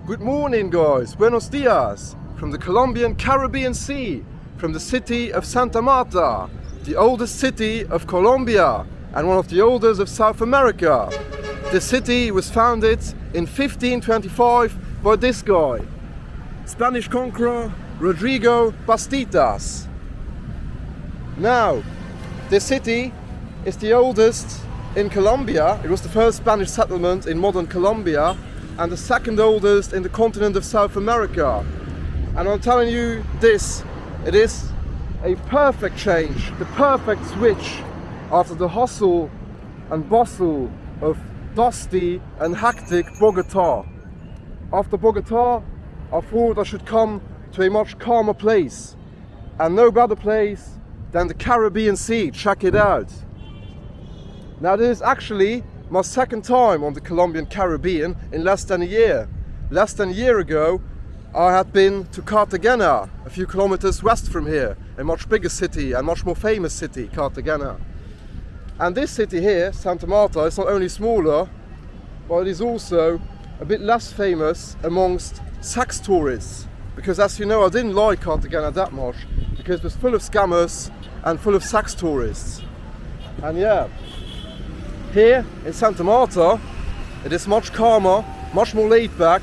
Good morning, guys. Buenos dias. From the Colombian Caribbean Sea, from the city of Santa Marta, the oldest city of Colombia and one of the oldest of South America. The city was founded in 1525 by this guy, Spanish conqueror Rodrigo Bastidas. Now, this city is the oldest in Colombia. It was the first Spanish settlement in modern Colombia and the second oldest in the continent of South America. And I'm telling you this, it is a perfect change, the perfect switch after the hustle and bustle of dusty and hectic Bogota. After Bogota, I thought I should come to a much calmer place, and no better place than the Caribbean Sea. Check it out. Now, this is actually my second time on the Colombian Caribbean in less than a year. Less than a year ago, I had been to Cartagena, a few kilometers west from here, a much bigger city and much more famous city, Cartagena. And this city here, Santa Marta, is not only smaller, but it is also a bit less famous amongst sex tourists. Because as you know, I didn't like Cartagena that much, because it was full of scammers and full of sex tourists. And yeah, here in Santa Marta, it is much calmer, much more laid back.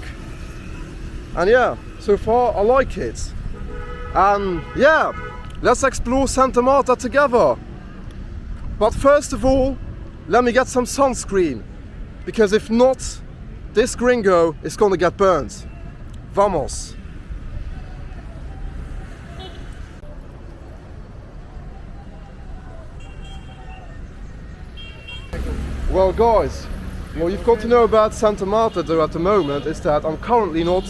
And yeah, so far I like it. And yeah, let's explore Santa Marta together. But first of all, let me get some sunscreen. Because if not, this gringo is gonna get burnt. Vamos. Well guys, what you've got to know about Santa Marta though at the moment is that I'm currently not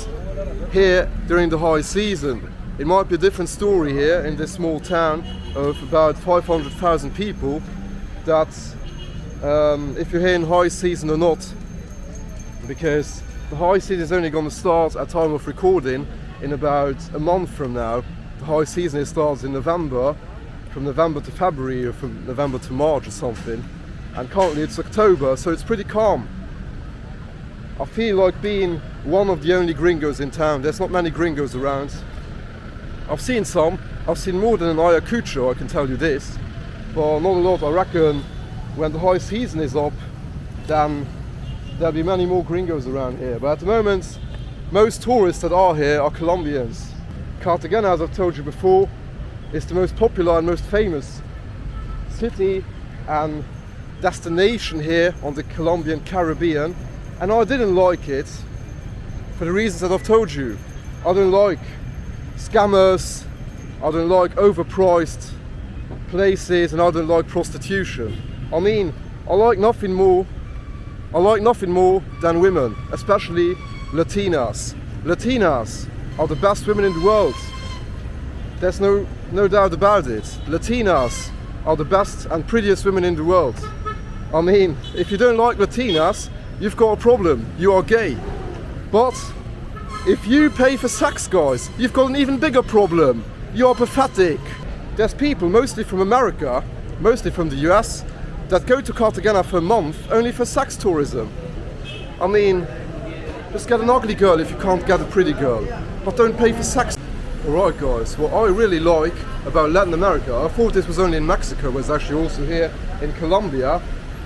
here during the high season. It might be a different story here in this small town of about 500,000 people, that if you're here in high season or not, because the high season is only going to start at time of recording in about a month from now. The high season starts in November, from November to February or from November to March or something. And currently it's October, so it's pretty calm. I feel like being one of the only gringos in town. There's not many gringos around. I've seen some. I've seen more than an Ayacucho, I can tell you this. But not a lot. I reckon when the high season is up, then there'll be many more gringos around here. But at the moment, most tourists that are here are Colombians. Cartagena, as I've told you before, is the most popular and most famous city and destination here on the Colombian Caribbean, and I didn't like it for the reasons that I've told you. I don't like scammers, I don't like overpriced places, and I don't like prostitution. I mean, I like nothing more than women, especially Latinas. Latinas are the best women in the world. There's no doubt about it. Latinas are the best and prettiest women in the world. I mean, if you don't like Latinas, you've got a problem. You are gay. But if you pay for sex, guys, you've got an even bigger problem. You are pathetic. There's people, mostly from America, mostly from the US, that go to Cartagena for a month only for sex tourism. I mean, just get an ugly girl if you can't get a pretty girl, but don't pay for sex. Alright guys, what I really like about Latin America, I thought this was only in Mexico, but it's actually also here in Colombia,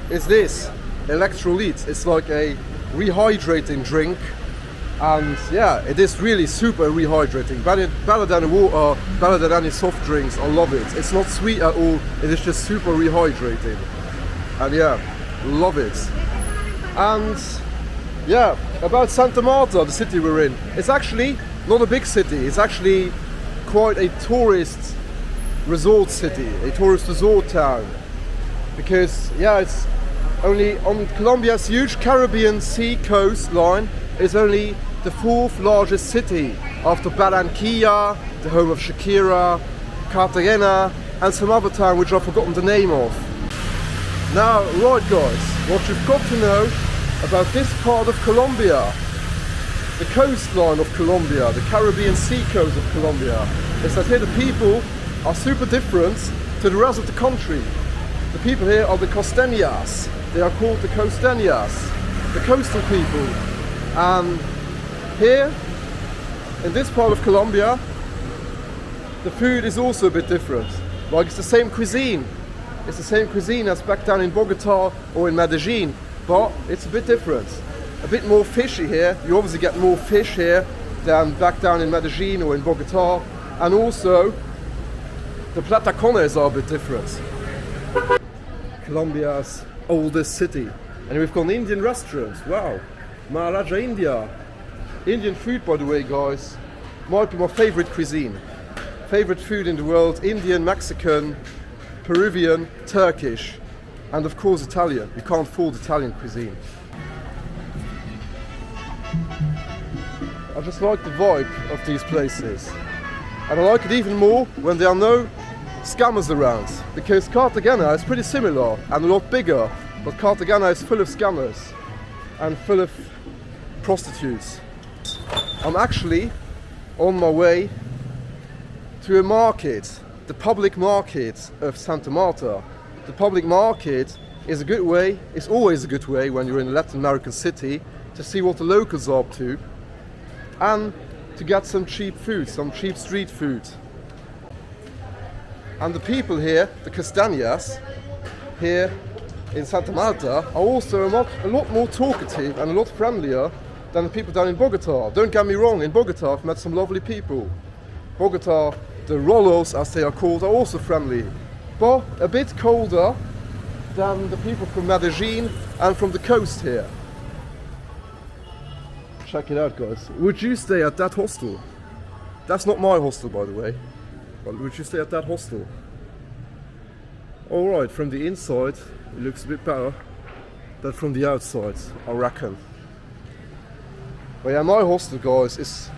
is this electrolyte. It's like a rehydrating drink, and yeah, it is really super rehydrating. Better than water, better than any soft drinks. I love it. It's not sweet at all, it is just super rehydrating. And yeah, love it. And yeah, about Santa Marta, the city we're in, it's actually not a big city. It's actually quite a tourist resort city, a tourist resort town. Because yeah, it's only on Colombia's huge Caribbean Sea coastline, is only the fourth largest city after Barranquilla, the home of Shakira, Cartagena, and some other town which I've forgotten the name of. Now, right guys, what you've got to know about this part of Colombia, the coastline of Colombia, the Caribbean Sea coast of Colombia, is that here the people are super different to the rest of the country. The people here are the costeñas. They are called the costeñas, the coastal people. Here, in this part of Colombia, the food is also a bit different. Like it's the same cuisine. It's the same cuisine as back down in Bogota or in Medellin, but it's a bit different. A bit more fishy here. You obviously get more fish here than back down in Medellin or in Bogota. And also, the platacones are a bit different. Colombia's oldest city. And we've got an Indian restaurant. Wow. Maharaja India. Indian food, by the way, guys, might be my favorite cuisine. Favorite food in the world: Indian, Mexican, Peruvian, Turkish, and of course Italian. You can't fault Italian cuisine. I just like the vibe of these places. And I like it even more when there are no scammers around, because Cartagena is pretty similar and a lot bigger, but Cartagena is full of scammers and full of prostitutes. I'm actually on my way to a market, the public market of Santa Marta. The public market is a good way, it's always a good way when you're in a Latin American city, to see what the locals are up to and to get some cheap food, some cheap street food. And the people here, the Costeñas, here in Santa Marta, are also a lot more talkative and a lot friendlier than the people down in Bogota. Don't get me wrong, in Bogota I've met some lovely people. Bogota, the Rolos as they are called, are also friendly, but a bit colder than the people from Medellin and from the coast here. Check it out, guys. Would you stay at that hostel? That's not my hostel, by the way. But would you stay at that hostel? Alright, from the inside it looks a bit better than from the outside, I reckon. But yeah, my hostel, guys, is...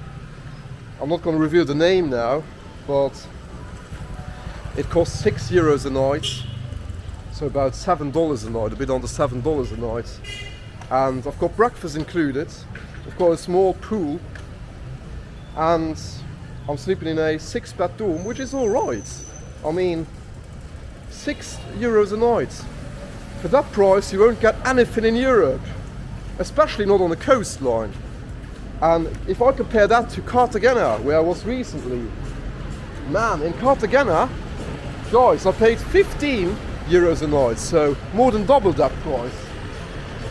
I'm not going to reveal the name now, but it costs €6 a night, so about $7 a night, a bit under $7 a night. And I've got breakfast included, I've got a small pool, and I'm sleeping in a 6-bed dorm, which is alright. I mean, €6 a night. For that price you won't get anything in Europe, especially not on the coastline. And if I compare that to Cartagena, where I was recently, man, in Cartagena, guys, I paid €15 a night, so more than double that price,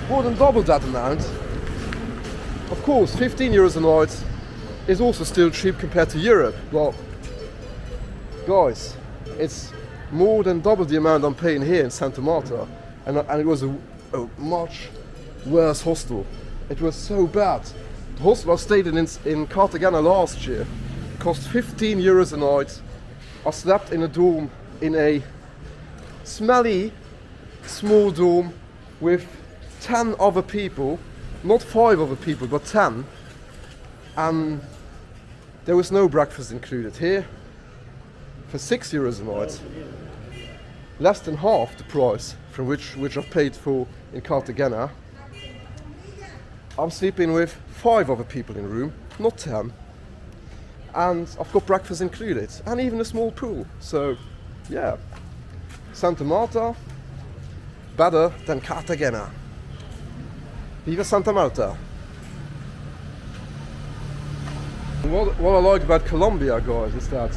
more than double that amount. Of course, €15 a night is also still cheap compared to Europe, but guys, it's more than double the amount I'm paying here in Santa Marta, and it was a much worse hostel. It was so bad. The hostel I stayed in Cartagena last year cost €15 a night. I slept in a dorm, in a smelly, small dorm with 10 other people, not 5 other people, but 10. And there was no breakfast included. Here, for €6 a night, less than half the price from which I've paid for in Cartagena, I'm sleeping with 5 other people in the room, not 10. And I've got breakfast included, and even a small pool. So, yeah, Santa Marta, better than Cartagena. Viva Santa Marta. What I like about Colombia, guys, is that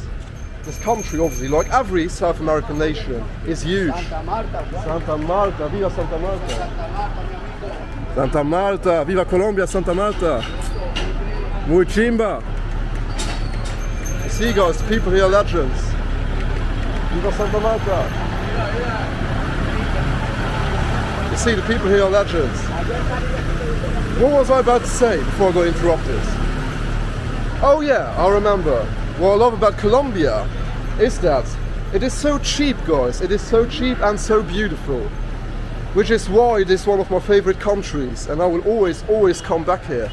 this country, obviously, like every South American nation, is huge. Santa Marta, viva Santa Marta. Santa Marta, viva Colombia, Santa Marta. Muy chimba. You see, guys, the people here are legends. Viva Santa Marta. You see, the people here are legends. What was I about to say before I got interrupted? Oh yeah, I remember. What I love about Colombia is that it is so cheap, guys. It is so cheap and so beautiful. Which is why it is one of my favorite countries, and I will always come back here.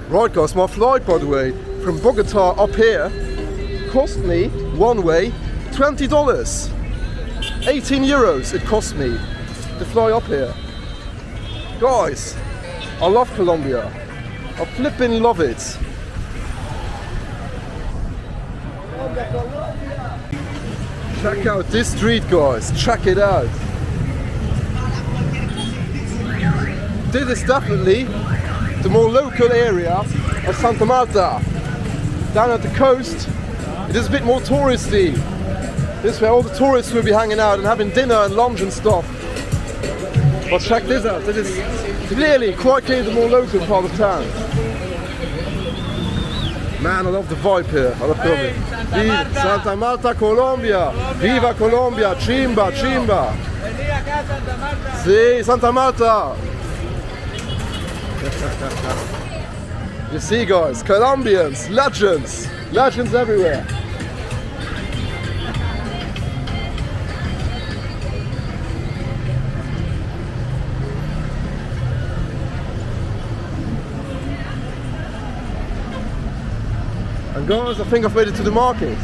Right, guys, my flight, by the way, from Bogota up here cost me, one way, $20. €18 it cost me to fly up here. Guys, I love Colombia. I flipping love it. Check out this street, guys. Check it out. This is definitely the more local area of Santa Marta. Down at the coast, it is a bit more touristy. This is where all the tourists will be hanging out and having dinner and lunch and stuff. But check this out, it is clearly quite clearly the more local part of town. Man, I love the vibe here. I love Colombia. Viva Santa Marta, Colombia! Viva Colombia! Chimba, chimba! Sí, Santa Marta! You see, guys, Colombians, legends! Legends everywhere! And guys, I think I've made it to the market.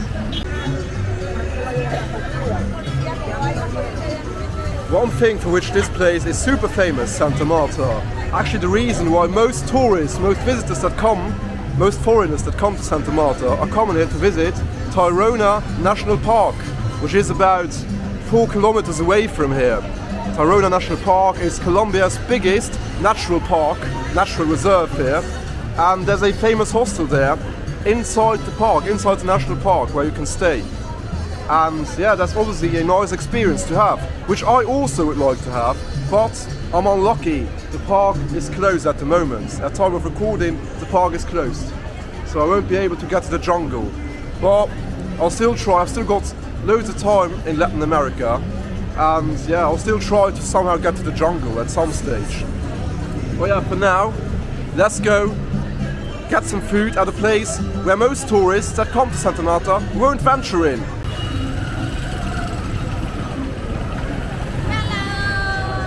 One thing for which this place is super famous, Santa Marta. Actually the reason why most tourists, most visitors that come, most foreigners that come to Santa Marta are coming here to visit Tayrona National Park, which is about 4 kilometers away from here. Tayrona National Park is Colombia's biggest natural park, natural reserve here, and there's a famous hostel there inside the park, inside the national park, where you can stay. And yeah, that's obviously a nice experience to have, which I also would like to have, but I'm unlucky. The park is closed at the moment. At time of recording, the park is closed. So I won't be able to get to the jungle. But I'll still try. I've still got loads of time in Latin America. And yeah, I'll still try to somehow get to the jungle at some stage. But yeah, for now, let's go get some food at a place where most tourists that come to Santa Marta won't venture in.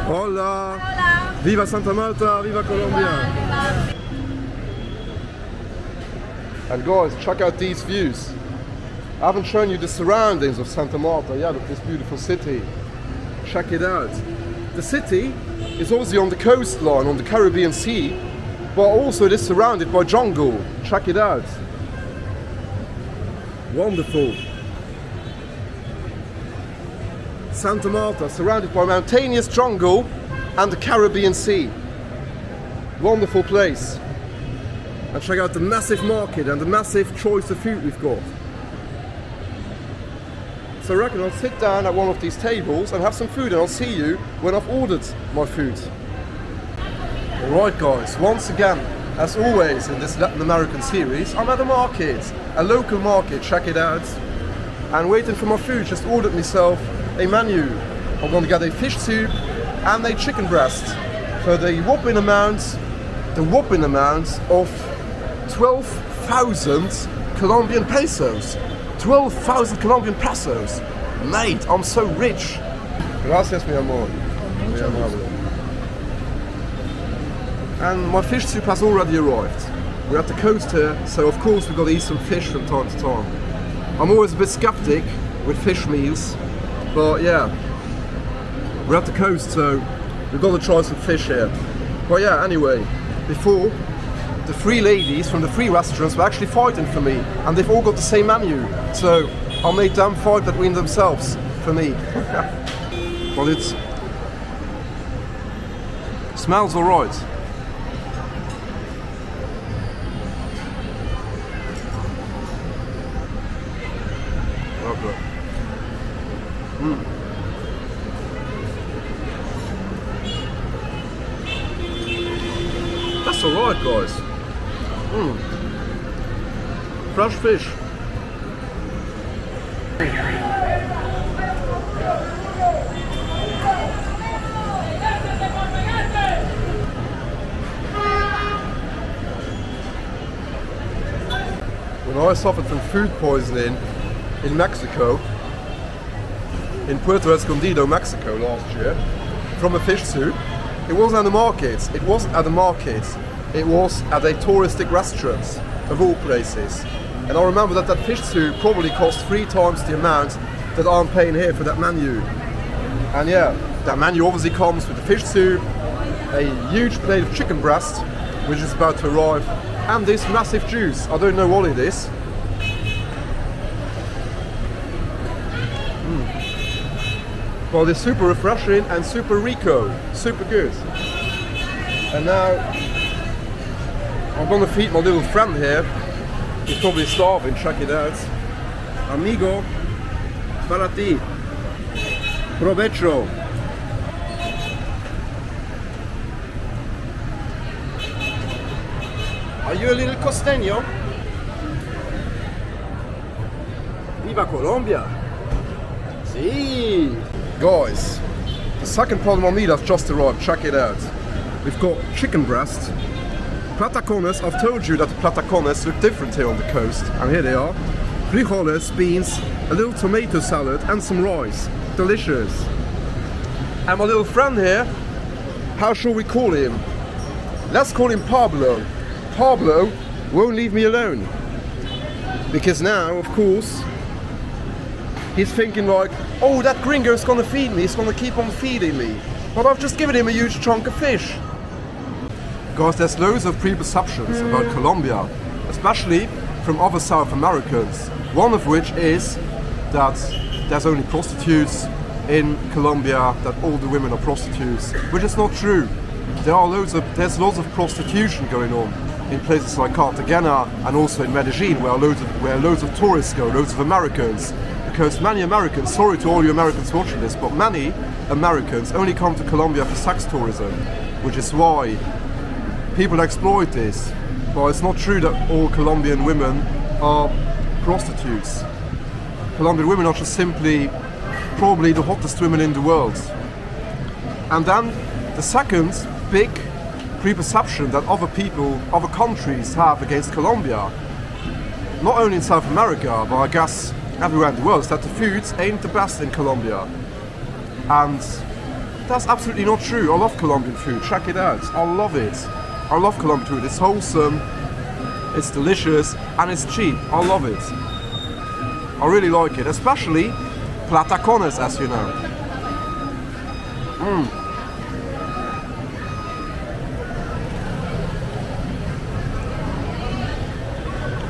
Hola! Hola! Viva Santa Marta! Viva Colombia! Viva. And guys, check out these views. I haven't shown you the surroundings of Santa Marta yet, of this beautiful city. Check it out. The city is obviously on the coastline, on the Caribbean Sea, but also it is surrounded by jungle. Check it out. Wonderful. Santa Marta, surrounded by mountainous jungle and the Caribbean Sea. Wonderful place. And check out the massive market and the massive choice of food we've got. So I reckon I'll sit down at one of these tables and have some food, and I'll see you when I've ordered my food. Alright guys, once again, as always in this Latin American series, I'm at a market, a local market, check it out. And waiting for my food, just ordered myself a menu. I'm going to get a fish soup and a chicken breast for the whopping amount of 12,000 Colombian pesos. 12,000 Colombian pesos. Mate, I'm so rich. Gracias, mi amor. Mi amable. And my fish soup has already arrived. We're at the coast here, so of course we've got to eat some fish from time to time. I'm always a bit skeptic with fish meals, but yeah, we're at the coast, so we've got to try some fish here. But yeah, anyway, before, the 3 ladies from the 3 restaurants were actually fighting for me, and they've all got the same menu, so I'll make them fight between themselves for me. But it smells alright. Okay. That's alright, guys. Fresh fish. When I suffered from food poisoning in Mexico, in Puerto Escondido, Mexico last year, from a fish soup, it wasn't at the market. It wasn't at the market. It was at a touristic restaurant, of all places. And I remember that fish soup probably cost 3 times the amount that I'm paying here for that menu. And yeah, that menu obviously comes with the fish soup, a huge plate of chicken breast, which is about to arrive, and this massive juice. I don't know what it is. Well, it's super refreshing and super rico, super good. And now I'm gonna feed my little friend here. He's probably starving, check it out. Amigo, para ti. Provecho. Are you a little costeño? Viva Colombia! See, guys, the second part of my meal has just arrived. Check it out. We've got chicken breast, platacones. I've told you that the platacones look different here on the coast, and here they are. Frijoles, beans, a little tomato salad, and some rice. Delicious. And my little friend here, how shall we call him? Let's call him Pablo. Pablo won't leave me alone. Because now, of course, he's thinking like, oh, that gringo's gonna feed me, he's gonna keep on feeding me. But I've just given him a huge chunk of fish. Guys, there's loads of preconceptions about Colombia, especially from other South Americans. One of which is that there's only prostitutes in Colombia, that all the women are prostitutes, which is not true. There's loads of prostitution going on in places like Cartagena and also in Medellin, where loads of tourists go, loads of Americans. Because many Americans, sorry to all you Americans watching this, but many Americans only come to Colombia for sex tourism, which is why people exploit this. But it's not true that all Colombian women are prostitutes. Colombian women are just simply probably the hottest women in the world. And then the second big preconception that other countries have against Colombia, not only in South America, but I guess everywhere in the world, is that the foods ain't the best in Colombia. And that's absolutely not true. I love Colombian food, check it out. I love it. I love Colombian food. It's wholesome, it's delicious, and it's cheap. I love it. I really like it, especially platacones, as you know.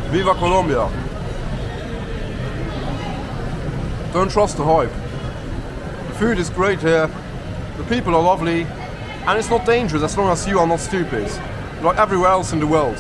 Viva Colombia. Don't trust the hype. The food is great here, the people are lovely, and it's not dangerous as long as you are not stupid, like everywhere else in the world.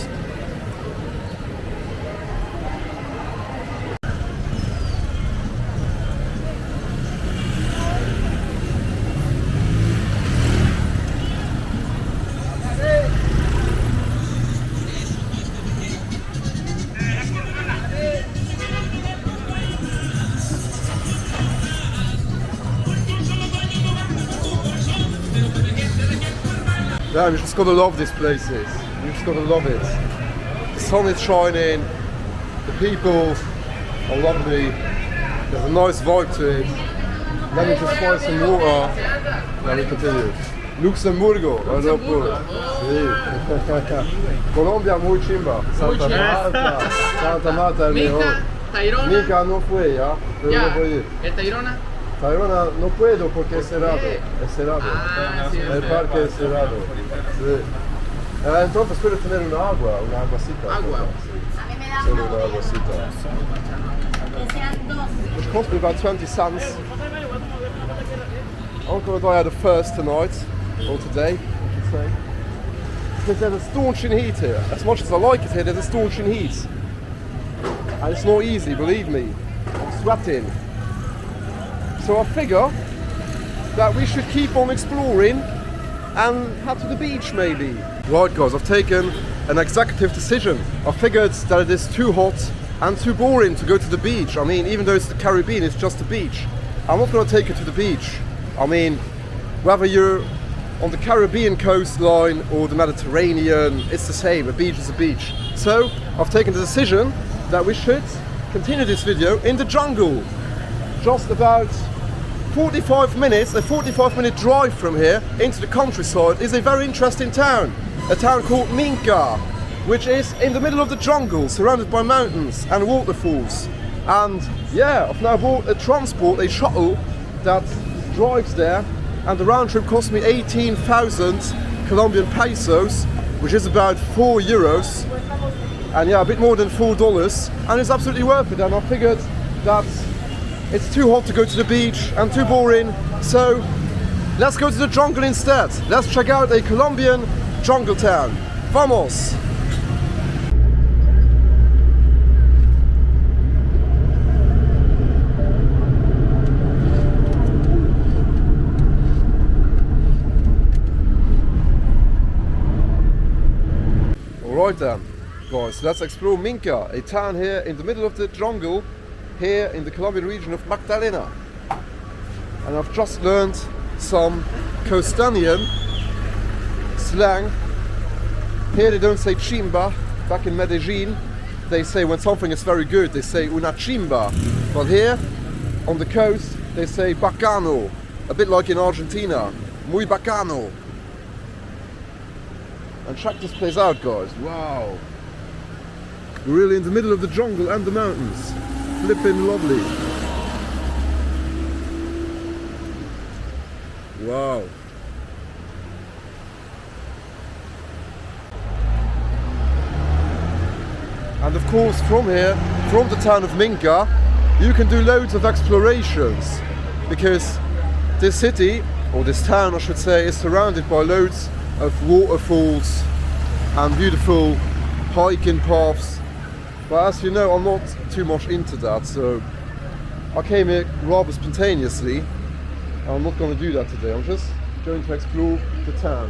Yeah, you just gotta love these places. You just gotta love it. The sun is shining, the people are lovely, there's a nice vibe to it. Let me just find some water, let me continue. Luxemburgo, aeropuerto. Sí. Colombia muy chimba. Santa Marta el mejor. Minca no fue, ¿ya? Pero no puede ir. ¿El Tayrona? Tayrona no puedo porque es cerrado. Es cerrado. Sí, el parque es cerrado. Sí. Entonces puedo tener una aguacita. Agua. Sí. Solo una aguacita. Which cost me about 20 cents. I'm going to die out of thirst tonight, or today, I should say. Because there's a staunching heat here. As much as I like it here, there's a staunching heat. And it's not easy, believe me. I'm sweating. So I figure that we should keep on exploring and head to the beach maybe. Right guys, I've taken an executive decision. I figured that it is too hot and too boring to go to the beach. I mean, even though it's the Caribbean, it's just a beach. I'm not going to take you to the beach. I mean, whether you're on the Caribbean coastline or the Mediterranean, it's the same, a beach is a beach. So, I've taken the decision that we should continue this video in the jungle. Just about 45 minutes, a 45-minute drive from here into the countryside is a very interesting town. A town called Minca, which is in the middle of the jungle, surrounded by mountains and waterfalls. And yeah, I've now bought a shuttle that drives there, and the round trip cost me 18,000 Colombian pesos, which is about €4, and yeah, a bit more than $4, and it's absolutely worth it. And I figured that it's too hot to go to the beach and too boring, so let's go to the jungle instead. Let's check out a Colombian jungle town. Vamos! Right then, guys, let's explore Minca, a town here in the middle of the jungle, here in the Colombian region of Magdalena. And I've just learned some coastline slang. Here they don't say chimba. Back in Medellin, they say when something is very good, they say una chimba. But here, on the coast, they say bacano. A bit like in Argentina, muy bacano. And check this place out, guys. Wow. We're really in the middle of the jungle and the mountains. Flippin' lovely. Wow. And of course, from here, from the town of Minca, you can do loads of explorations, because this city, or this town I should say, is surrounded by loads of waterfalls and beautiful hiking paths. But as you know, I'm not too much into that, so I came here rather spontaneously. I'm not going to do that today, I'm just going to explore the town.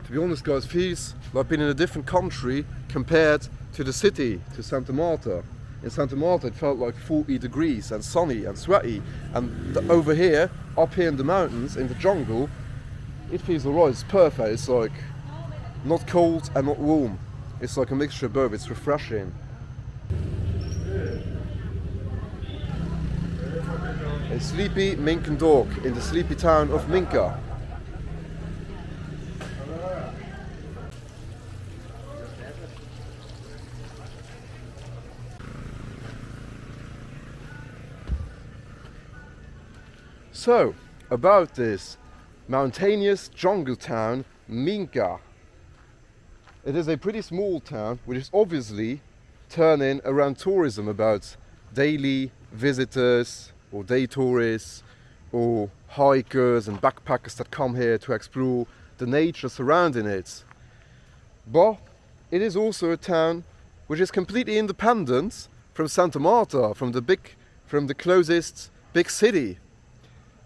To be honest, guys, feels like being in a different country compared to the city, to Santa Marta. In Santa Marta it felt like 40 degrees and sunny and sweaty, and over here, up here in the mountains, in the jungle, it feels alright, it's perfect. It's like not cold and not warm. It's like a mixture of both, it's refreshing. A sleepy Mincan dog in the sleepy town of Minca. So, about this mountainous jungle town, Minca. It is a pretty small town, which is obviously turning around tourism, about daily visitors or day tourists or hikers and backpackers that come here to explore the nature surrounding it. But it is also a town which is completely independent from Santa Marta, from the closest big city.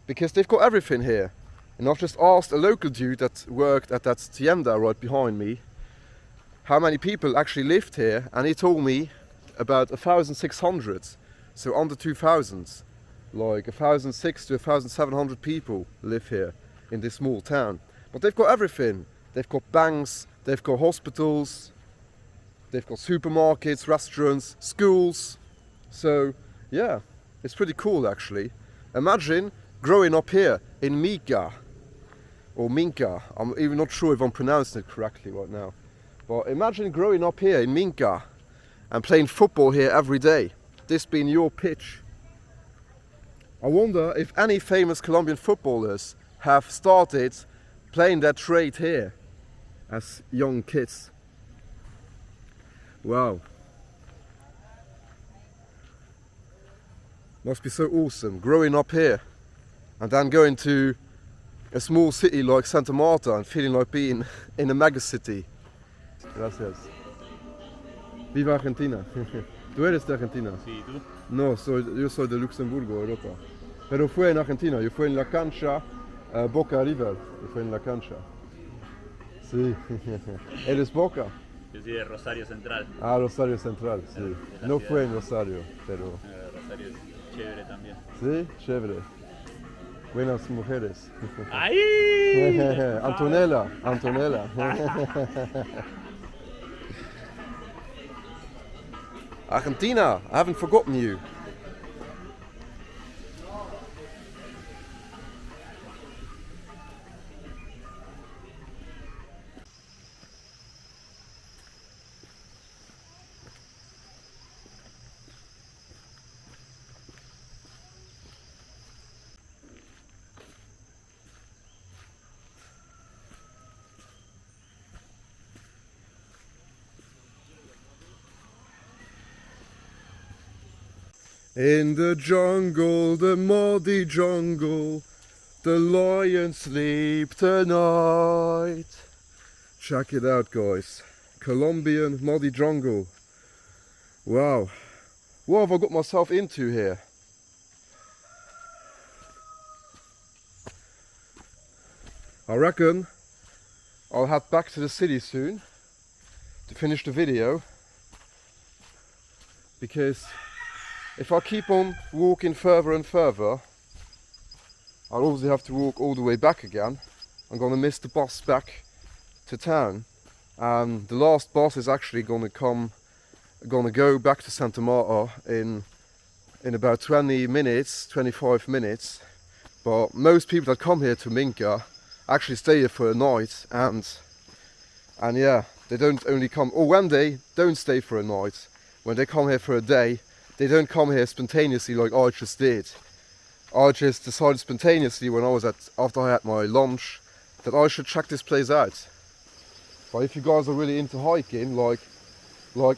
Because they've got everything here. And I've just asked a local dude that worked at that tienda right behind me how many people actually lived here, and he told me about 1,600, so under 2,000. Like 1,600 to 1,700 people live here in this small town. But they've got everything. They've got banks, they've got hospitals, they've got supermarkets, restaurants, schools. So yeah, it's pretty cool actually. Imagine growing up here in Minca, or Minca, I'm even not sure if I'm pronouncing it correctly right now. But imagine growing up here in Minca and playing football here every day, this being your pitch. I wonder if any famous Colombian footballers have started playing that trade here as young kids. Wow. Must be so awesome, growing up here and then going to a small city like Santa Marta and feeling like being in a mega city. Gracias. Viva Argentina. ¿Tú eres de Argentina? Sí, ¿tú? No, yo soy de Luxemburgo, Europa. Pero fue en Argentina, yo fui en la cancha Boca River, yo fui en la cancha. Sí. ¿Eres Boca? Yo soy de Rosario Central. Ah, Rosario Central, sí. No fue en Rosario, pero... Rosario es chévere también. Sí, chévere. Buenas mujeres. ¡Ay! Antonella. Argentina, I haven't forgotten you. In the jungle, the muddy jungle, the lions sleep tonight. Check it out, guys. Colombian muddy jungle. Wow. What have I got myself into here? I reckon I'll head back to the city soon to finish the video, because if I keep on walking further and further, I'll obviously have to walk all the way back again. I'm gonna miss the bus back to town, and the last bus is actually gonna go back to Santa Marta in about 20 minutes, 25 minutes. But most people that come here to Minca actually stay here for a night, and yeah, they don't only come, or when they don't stay for a night, when they come here for a day, they don't come here spontaneously like I just did. I just decided spontaneously when after I had my lunch that I should check this place out. But if you guys are really into hiking, like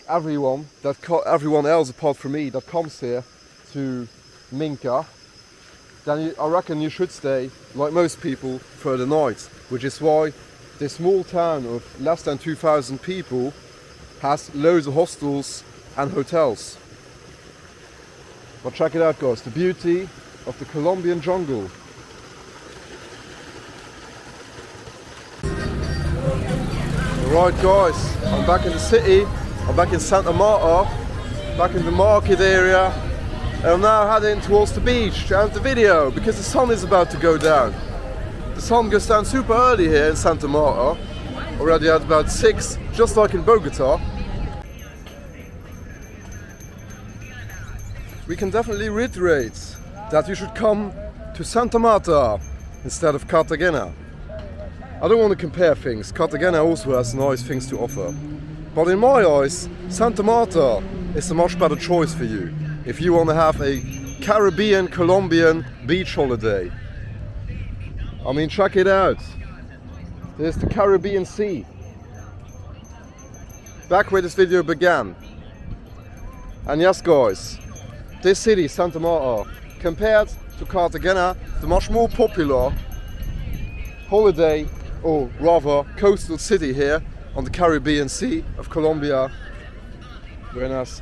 everyone else apart from me that comes here to Minca, then I reckon you should stay, like most people, for the night. Which is why this small town of less than 2,000 people has loads of hostels and hotels. But check it out, guys, the beauty of the Colombian jungle. Alright guys, I'm back in the city, I'm back in Santa Marta, back in the market area, and I'm now heading towards the beach to end the video because the sun is about to go down. The sun goes down super early here in Santa Marta, already at about 6, just like in Bogota. We can definitely reiterate that you should come to Santa Marta instead of Cartagena. I don't want to compare things, Cartagena also has nice things to offer. But in my eyes, Santa Marta is a much better choice for you if you want to have a Caribbean, Colombian beach holiday. I mean, check it out. There's the Caribbean Sea. Back where this video began. And yes guys, this city, Santa Marta, compared to Cartagena, the much more popular holiday, or rather coastal city here on the Caribbean Sea of Colombia. Very nice.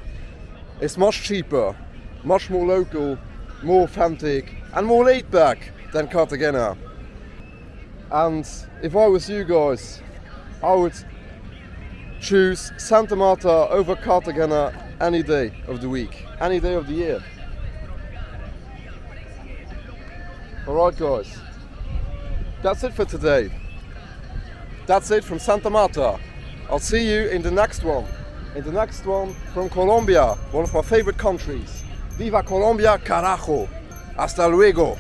It's much cheaper, much more local, more authentic and more laid back than Cartagena. And if I was you guys, I would choose Santa Marta over Cartagena any day of the week, any day of the year. Alright guys, that's it for today. That's it from Santa Marta. I'll see you in the next one. In the next one from Colombia, one of my favorite countries. Viva Colombia, carajo! Hasta luego!